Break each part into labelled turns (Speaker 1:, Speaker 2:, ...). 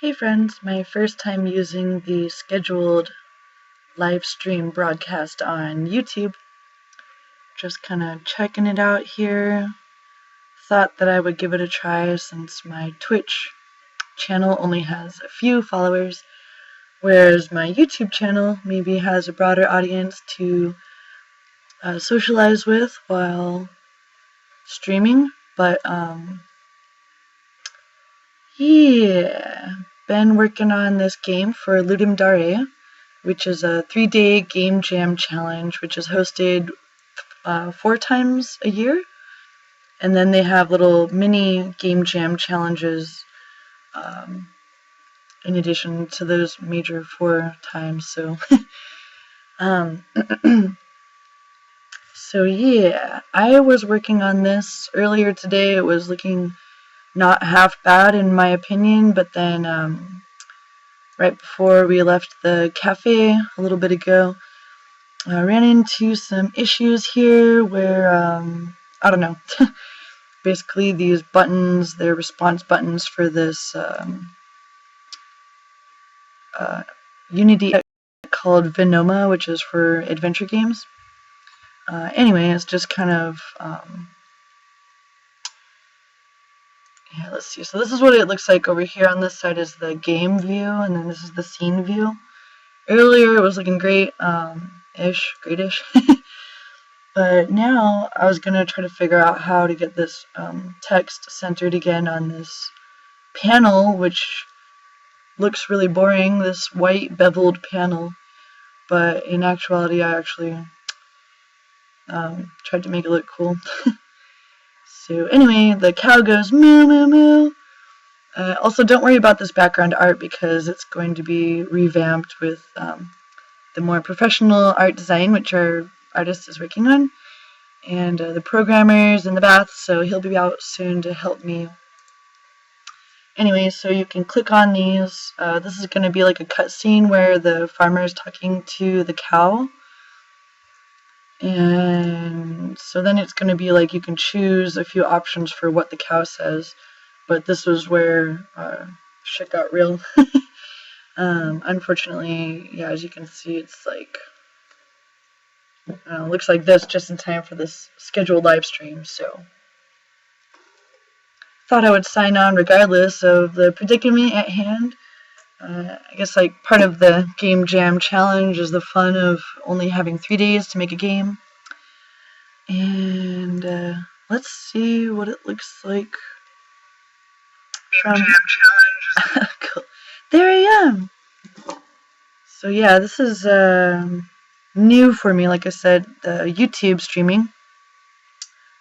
Speaker 1: Hey friends, my first time using the scheduled live stream broadcast on YouTube. Just kind of checking it out here. Thought that I would give it a try since my Twitch channel only has a few followers, whereas my YouTube channel maybe has a broader audience to socialize with while streaming. But yeah, been working on this game for Ludum Dare, which is a 3-day game jam challenge, which is hosted 4 times a year. And then they have little mini game jam challenges in addition to those major 4 times. So, so yeah, I was working on this earlier today. It was looking not half bad in my opinion, but then right before we left the cafe a little bit ago, I ran into some issues here where, I don't know, basically these buttons, they're response buttons for this Unity called Venoma, which is for adventure games. Anyway, it's just kind of, yeah, let's see. So this is what it looks like over here. On this side is the game view, and then this is the scene view. Earlier it was looking great, great-ish. But now I was going to try to figure out how to get this text centered again on this panel, which looks really boring, this white beveled panel. But in actuality, I actually tried to make it look cool. So anyway, the cow goes moo moo moo. Also, don't worry about this background art because it's going to be revamped with the more professional art design, which our artist is working on, and the programmer's in the bath, so he'll be out soon to help me. Anyway, so you can click on these. This is going to be like a cutscene where the farmer is talking to the cow. And so then it's going to be like you can choose a few options for what the cow says. But this was where shit got real. Unfortunately, yeah, as you can see, it's like, looks like this just in time for this scheduled live stream. So thought I would sign on regardless of the predicament at hand. I guess like part of the game jam challenge is the fun of only having 3 days to make a game. And let's see what it looks like. Game jam challenge. Cool. There I am. So yeah, this is new for me. Like I said, YouTube streaming.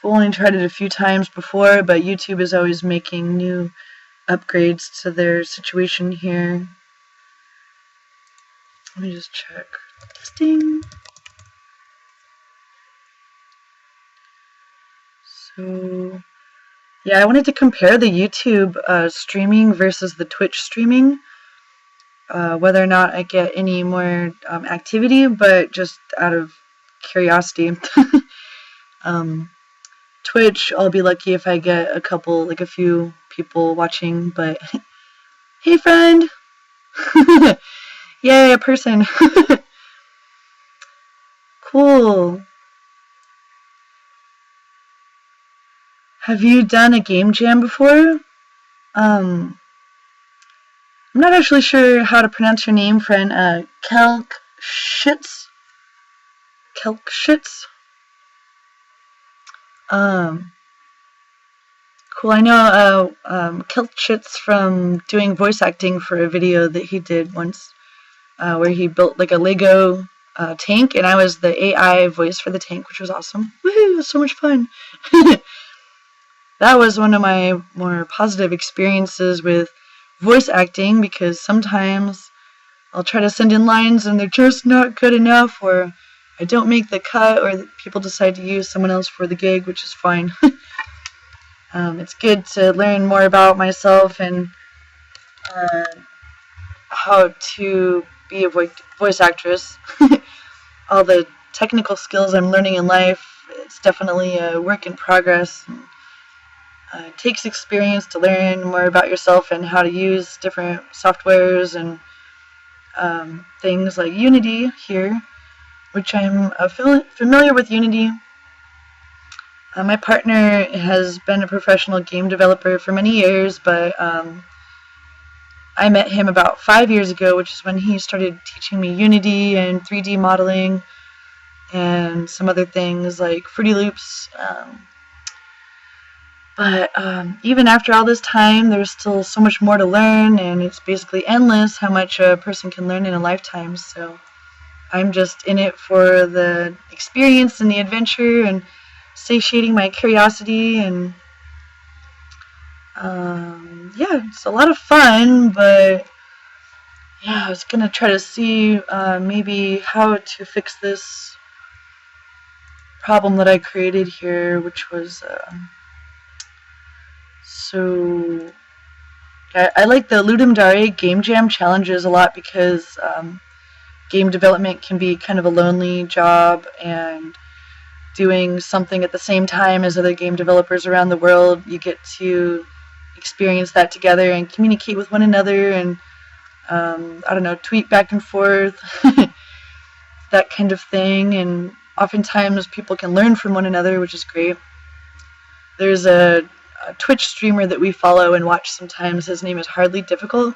Speaker 1: I've only tried it a few times before, but YouTube is always making new upgrades to their situation here. Let me just check. Testing. So, yeah, I wanted to compare the YouTube streaming versus the Twitch streaming. Whether or not I get any more activity, but just out of curiosity. Twitch, I'll be lucky if I get a few people watching, but hey friend! Yay, a person! Cool. Have you done a game jam before? I'm not actually sure how to pronounce your name, friend. Kelkshitz? Kelkshitz? Cool. I know Kelkshitz from doing voice acting for a video that he did once, where he built like a Lego tank, and I was the AI voice for the tank, which was awesome. Woohoo! It was so much fun. That was one of my more positive experiences with voice acting, because sometimes I'll try to send in lines and they're just not good enough, or I don't make the cut, or people decide to use someone else for the gig, which is fine. It's good to learn more about myself and how to be a voice actress. All the technical skills I'm learning in life, it's definitely a work in progress. It takes experience to learn more about yourself and how to use different softwares and things like Unity here, which I'm familiar with Unity. My partner has been a professional game developer for many years, but I met him about 5 years ago, which is when he started teaching me Unity and 3D modeling and some other things like Fruity Loops. But even after all this time, there's still so much more to learn, and it's basically endless how much a person can learn in a lifetime. So I'm just in it for the experience and the adventure and satiating my curiosity. And yeah, it's a lot of fun, but yeah, I was going to try to see maybe how to fix this problem that I created here, which was... So, I like the Ludum Dare Game Jam challenges a lot because game development can be kind of a lonely job, and doing something at the same time as other game developers around the world, you get to experience that together and communicate with one another and, I don't know, tweet back and forth, that kind of thing, and oftentimes people can learn from one another, which is great. There's a Twitch streamer that we follow and watch sometimes. His name is Hardly Difficult,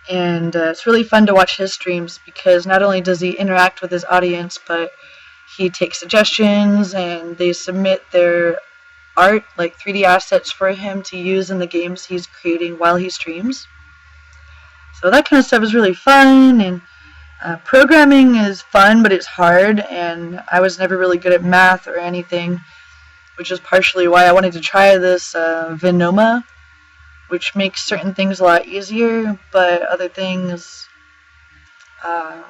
Speaker 1: and it's really fun to watch his streams because not only does he interact with his audience, but he takes suggestions and they submit their art, like 3D assets, for him to use in the games he's creating while he streams. So that kind of stuff is really fun, and programming is fun, but it's hard, and I was never really good at math or anything, which is partially why I wanted to try this Vinoma, which makes certain things a lot easier, but other things, yeah,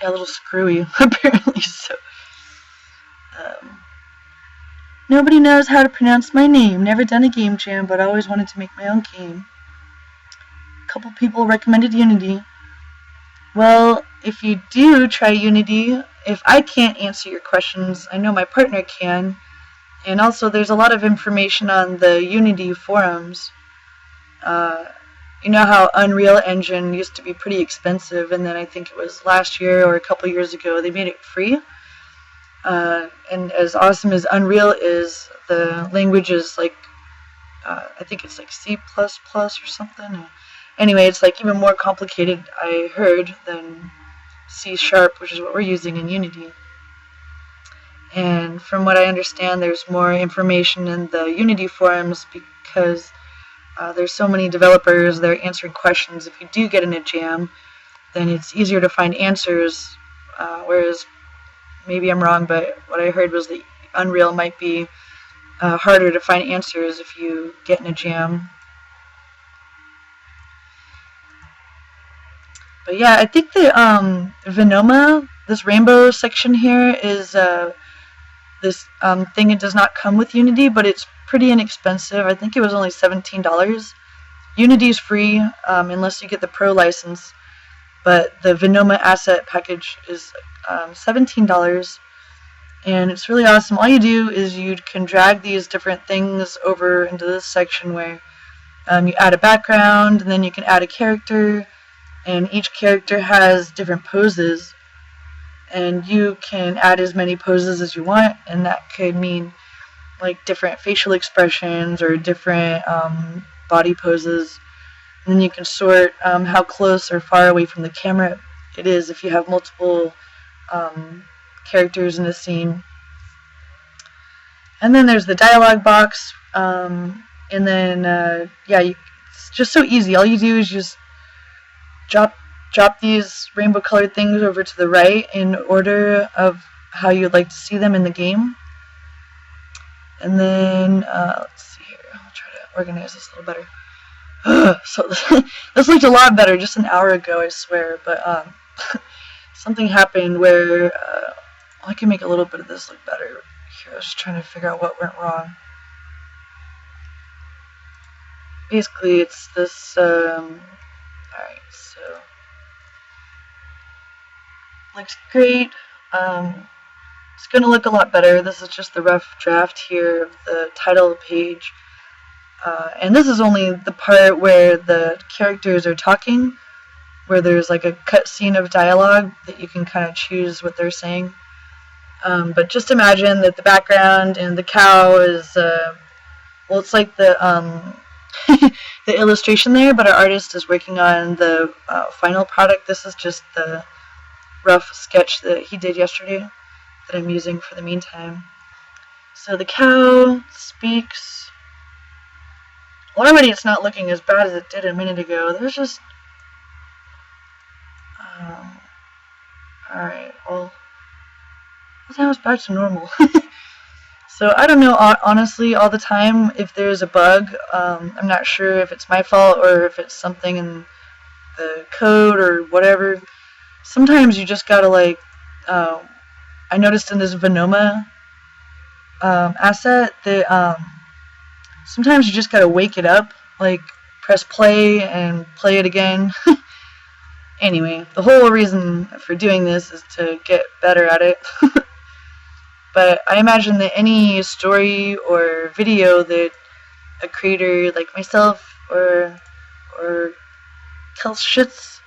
Speaker 1: a little screwy, apparently. So, nobody knows how to pronounce my name. Never done a game jam, but I always wanted to make my own game. A couple people recommended Unity. Well, if you do try Unity, if I can't answer your questions, I know my partner can. And also, there's a lot of information on the Unity forums. You know how Unreal Engine used to be pretty expensive, and then I think it was last year or a couple years ago, they made it free. And as awesome as Unreal is, the language is like, I think it's like C++ or something. Anyway, it's like even more complicated, I heard, than C#, which is what we're using in Unity. And from what I understand, there's more information in the Unity forums because there's so many developers that are answering questions. If you do get in a jam, then it's easier to find answers, whereas maybe I'm wrong, but what I heard was that Unreal might be harder to find answers if you get in a jam. But yeah, I think the Vinoma, this rainbow section here, is this thing. It does not come with Unity, but it's pretty inexpensive. I think it was only $17. Unity's free unless you get the Pro license, but the Vinoma asset package is $17, and it's really awesome. All you do is you can drag these different things over into this section where you add a background, and then you can add a character, and each character has different poses, and you can add as many poses as you want, and that could mean like different facial expressions or different body poses. And then you can sort how close or far away from the camera it is if you have multiple characters in a scene. And then there's the dialogue box, and then yeah, it's just so easy. All you do is just drop these rainbow colored things over to the right in order of how you'd like to see them in the game. And then let's see here, I'll try to organize this a little better. So this looked a lot better just an hour ago, I swear, but something happened where I can make a little bit of this look better here. I was just trying to figure out what went wrong. Basically, it's this alright, so looks great. It's going to look a lot better. This is just the rough draft here of the title page. And this is only the part where the characters are talking, where there's like a cutscene of dialogue that you can kind of choose what they're saying. But just imagine that the background and the cow is, well, it's like the the illustration there, but our artist is working on the final product. This is just the rough sketch that he did yesterday that I'm using for the meantime. So the cow speaks. Well, already it's not looking as bad as it did a minute ago. There's just... Alright, well... Now it's back to normal. So I don't know, honestly, all the time, if there's a bug. I'm not sure if it's my fault or if it's something in the code or whatever. Sometimes you just gotta, like... I noticed in this Venoma asset that... sometimes you just gotta wake it up, like press play and play it again. Anyway, the whole reason for doing this is to get better at it. But I imagine that any story or video that a creator like myself or Kelschitz,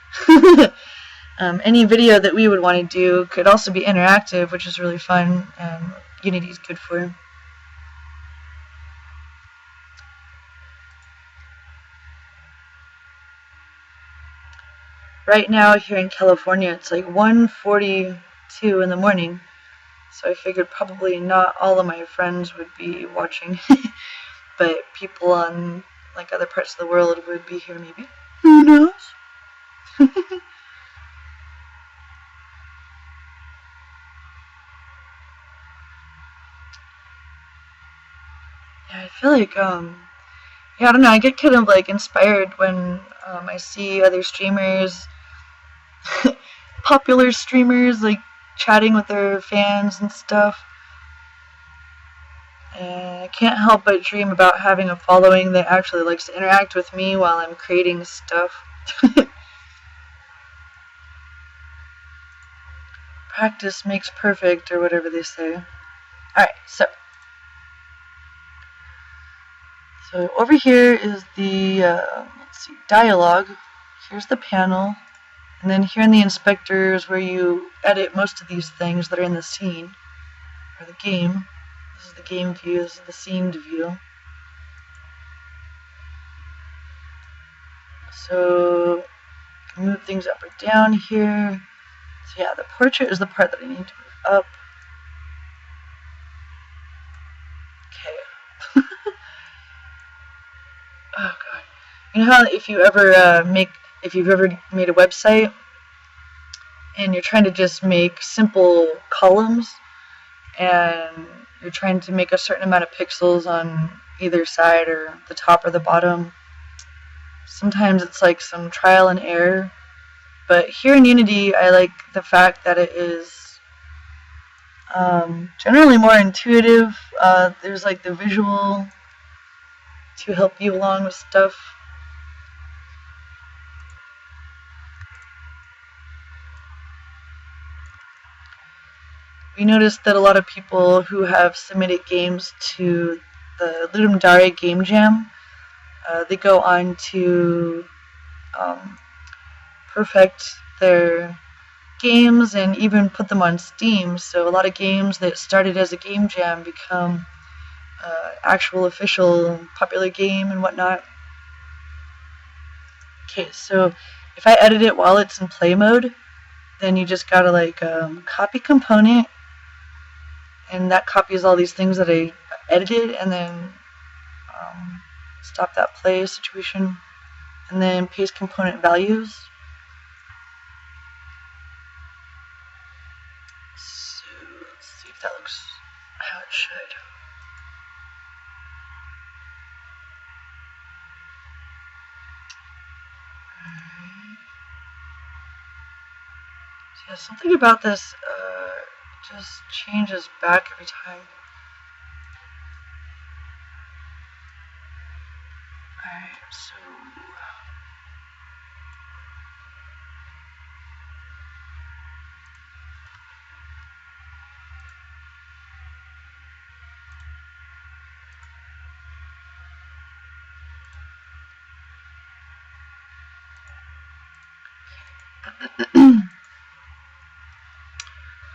Speaker 1: any video that we would want to do could also be interactive, which is really fun and Unity's good for. Right now here in California, it's like 1:42 in the morning, so I figured probably not all of my friends would be watching, but people on like other parts of the world would be here maybe. Who knows? Yeah, I feel like, yeah, I don't know, I get kind of like inspired when I see other streamers, popular streamers, like chatting with their fans and stuff. And I can't help but dream about having a following that actually likes to interact with me while I'm creating stuff. Practice makes perfect, or whatever they say. Alright, so over here is the, let's see, dialogue. Here's the panel. And then here in the inspector is where you edit most of these things that are in the scene, or the game. This is the game view, this is the scene view. So, I can move things up or down here. So yeah, the portrait is the part that I need to move up. Okay. Oh god. You know how if you've ever made a website and you're trying to just make simple columns and you're trying to make a certain amount of pixels on either side or the top or the bottom. Sometimes it's like some trial and error. But here in Unity, I like the fact that it is generally more intuitive. There's like the visual to help you along with stuff. We noticed that a lot of people who have submitted games to the LDJAM Game Jam, they go on to perfect their games and even put them on Steam. So a lot of games that started as a game jam become actual official popular game and whatnot. Okay, so if I edit it while it's in play mode, then you just gotta like copy component, and that copies all these things that I edited, and then stop that play situation, and then paste component values. So let's see if that looks how it should. So yeah, something about this just changes back every time. Alright, so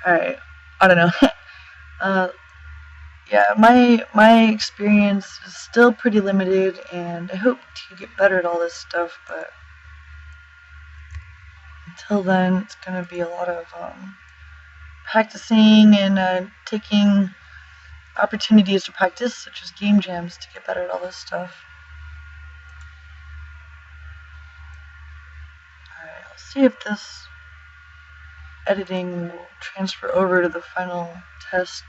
Speaker 1: Alright, I don't know. Yeah, my experience is still pretty limited, and I hope to get better at all this stuff, but until then, it's going to be a lot of practicing and taking opportunities to practice, such as game jams, to get better at all this stuff. Alright, let's see if this editing will transfer over to the final test.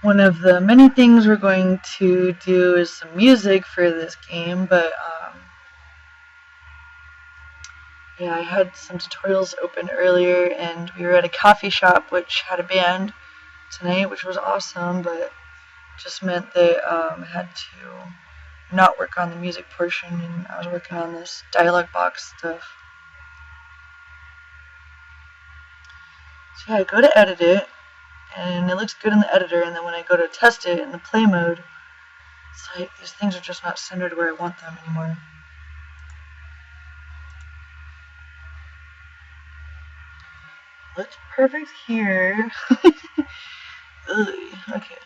Speaker 1: One of the many things we're going to do is some music for this game, but yeah, I had some tutorials open earlier, and we were at a coffee shop which had a band tonight, which was awesome, but just meant that I had to not work on the music portion, and I was working on this dialogue box stuff. So yeah, I go to edit it, and it looks good in the editor, and then when I go to test it in the play mode, it's like these things are just not centered where I want them anymore. Looks perfect here. Ugh, okay.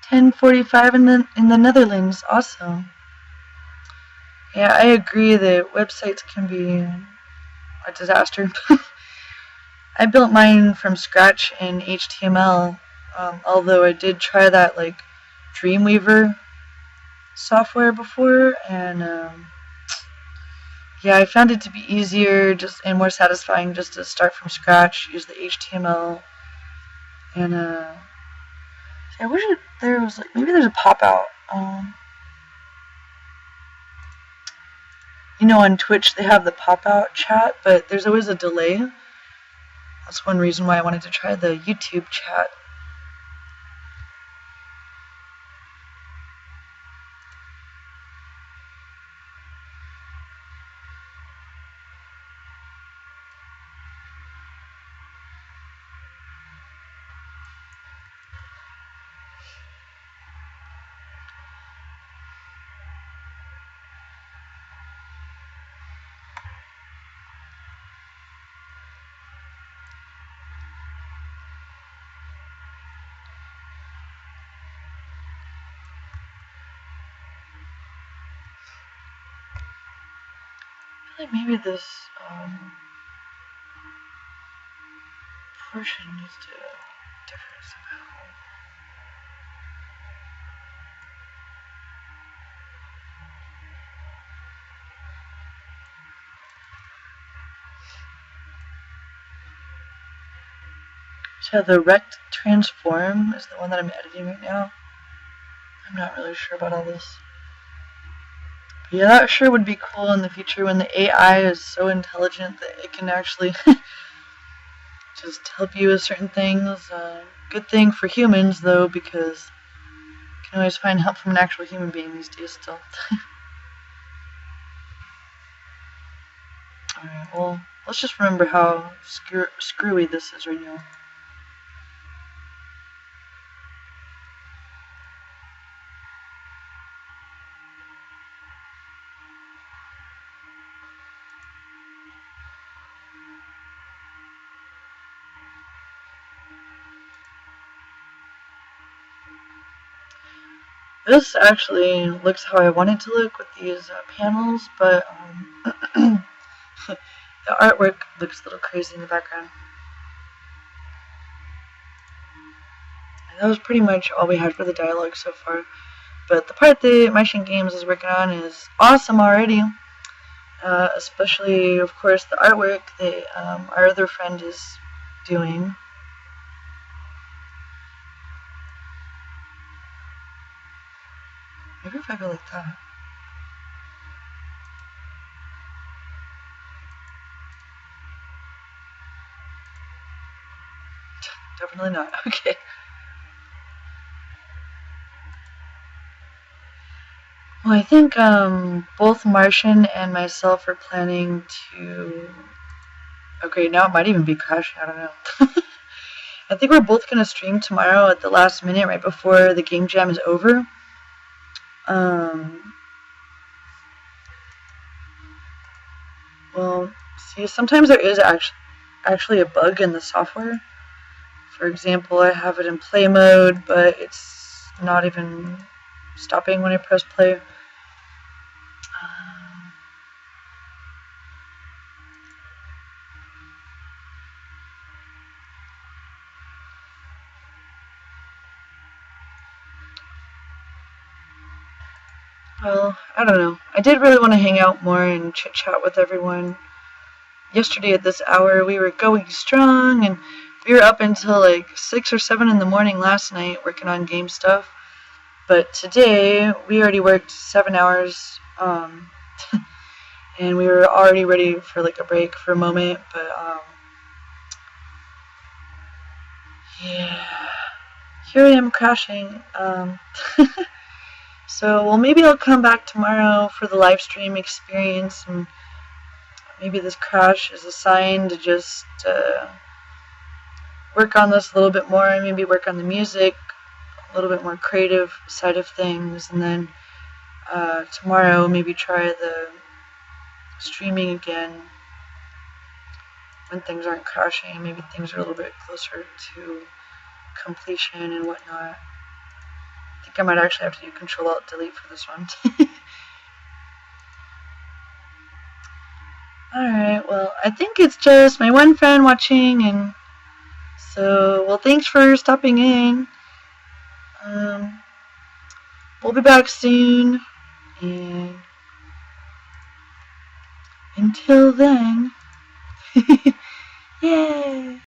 Speaker 1: $10.45 in the Netherlands. Awesome. Yeah, I agree that websites can be a disaster. I built mine from scratch in HTML, although I did try that like Dreamweaver software before, and yeah, I found it to be easier and more satisfying just to start from scratch, use the HTML, and I wish there was like maybe there's a pop out. You know, on Twitch they have the pop out chat, but there's always a delay. That's one reason why I wanted to try the YouTube chat. I feel like maybe this portion needs to be different somehow. So the rect transform is the one that I'm editing right now. I'm not really sure about all this. But yeah, that sure would be cool in the future when the AI is so intelligent that it can actually just help you with certain things. Good thing for humans, though, because you can always find help from an actual human being these days still. Alright, well, let's just remember how screwy this is right now. This actually looks how I want it to look with these panels, but the artwork looks a little crazy in the background. And that was pretty much all we had for the dialogue so far. But the part that Martian Games is working on is awesome already. Especially, of course, the artwork that our other friend is doing. if I go like that. Definitely not. Okay. Well, I think both Martian and myself are planning to... Okay, now it might even be crashing. I don't know. I think we're both going to stream tomorrow at the last minute, right before the game jam is over. Well, see, sometimes there is actually a bug in the software. For example, I have it in play mode, but it's not even stopping when I press play. Well, I don't know. I did really want to hang out more and chit-chat with everyone. Yesterday at this hour, we were going strong, and we were up until like 6 or 7 in the morning last night working on game stuff. But today, we already worked 7 hours, and we were already ready for like a break for a moment, but yeah, here I am crashing. So, well, maybe I'll come back tomorrow for the live stream experience, and maybe this crash is a sign to just work on this a little bit more, and maybe work on the music, a little bit more creative side of things, and then tomorrow maybe try the streaming again when things aren't crashing, maybe things are a little bit closer to completion and whatnot. I think I might actually have to do Control-Alt-Delete for this one. Alright, well, I think it's just my one friend watching, and so, well, thanks for stopping in. We'll be back soon, and until then, yay!